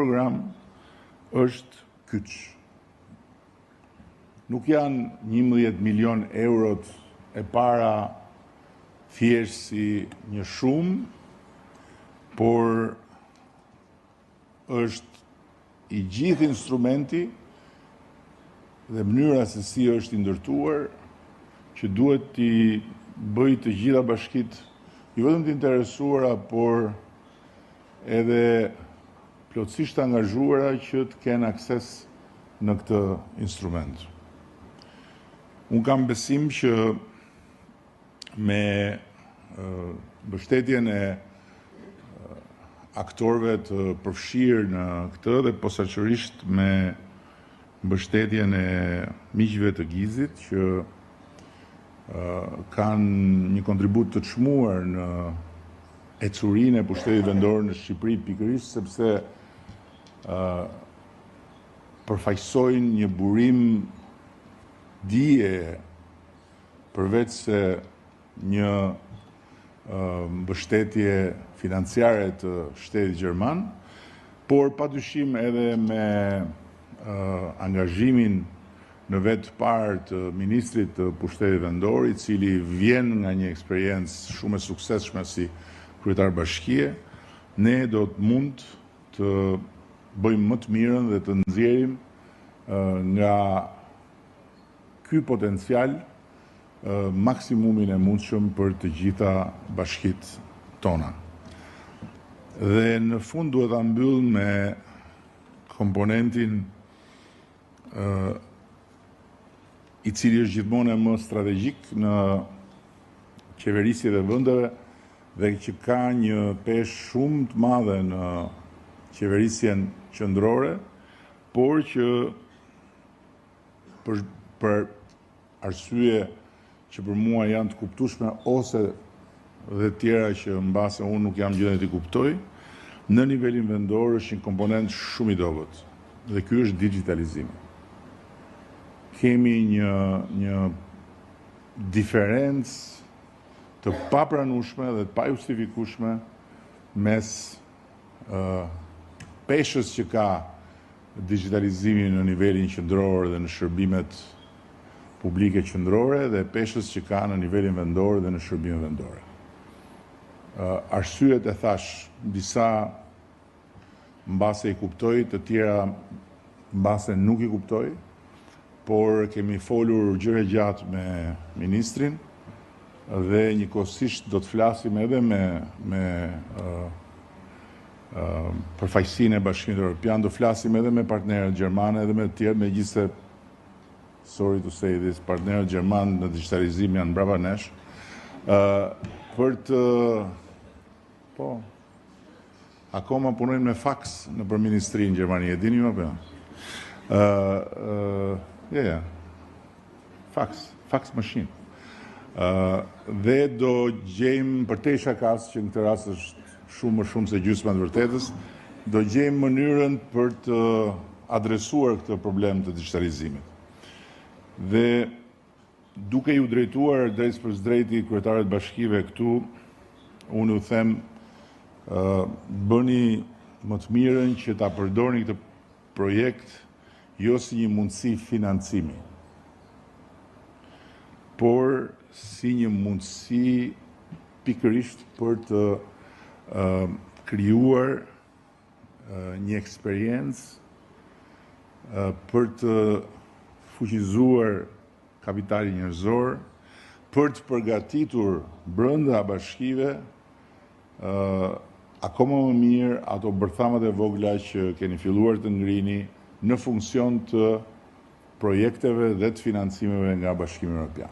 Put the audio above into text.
program është kyç. Nuk janë 11 milion eurot e para thjesht si një shumë, por është i gjithë instrumenti dhe mënyra se si është i ndërtuar që duhet t'i bëj të gjitha bashkit jo vetëm të interesuara, por edhe plotësisht angazhuara që të kenë akses në këtë instrument. Unë kam besim që me mbështetjen e aktorëve të përfshirë në këtë dhe posaçërisht me mbështetjen e miqve të Gizit që kanë një kontribut të çmuar në ecurinë e pushtetit vendor në Shqipëri, pikërisht sepse përfaqësojnë një burim dije përveç se një mbështetje financiare të shtetit gjerman, por padyshim edhe me angazhimin në vetë parë të ministrit të pushtetit vendor, i cili vjen nga një eksperiencë shumë e suksesshme si kryetar bashkie, ne do të mund të bëjmë më të mirën dhe të nxjerrim nga ky potencial maksimumin e mundshëm për të gjitha bashkitë tona. Dhe në fund duhet ta mbyll me komponentin i cili është gjithmonë e më strategjik në qeverisjet e vendeve dhe që ka një peshë shumë të madhe në qeverisjen qendrore, por që për arsye që për mua janë të kuptueshme ose dhe tjera që mbase unë nuk jam gjendje t'i kuptoj, në nivelin vendor është një komponent shumë i dobët. Dhe ky është digitalizimi. Kemi një diferencë të papranueshme dhe të pajustifikueshme mes peshës që ka digitalizimi në nivelin qendror dhe në shërbimet publike qendrore dhe peshës që ka në nivelin vendor dhe në shërbimet vendore. Arsyet e thash, disa mbase i kuptoj, të tjera mbase nuk i kuptoj, por kemi folur gjëra gjatë me ministrin dhe njëkohësisht do të flasim edhe me përfaqësinë e Bashkimit Evropian, do flasim edhe me partnerët gjermanë edhe me të tjerë, megjithëse sorry to say this, partnerët gjermanë në digitalizim janë brapa nesh, për të akoma punojnë me faks nëpër ministrinë në Gjermani, e dini ju apo jo? Fax machine. Dhe do gjejmë, për te shakas, që në këtë rast është shumë më shumë se gjysma të vërtetës, do gjejmë mënyrën për të adresuar këtë problem të digitalizimit. Dhe duke ju drejtuar drejt për drejti kryetarët bashkive këtu, unë u them, bëni më të mirën që ta përdorni këtë projekt jo si një mundësi financimi, por si një mundësi pikërisht për të krijuar një eksperiencë, për të fuqizuar kapitalin njerëzor, për të përgatitur brenda bashkive akoma më mirë ato bërthamat e vogla që keni filluar të ngrini në funksion të projekteve dhe të financimeve nga Bashkimi Evropian.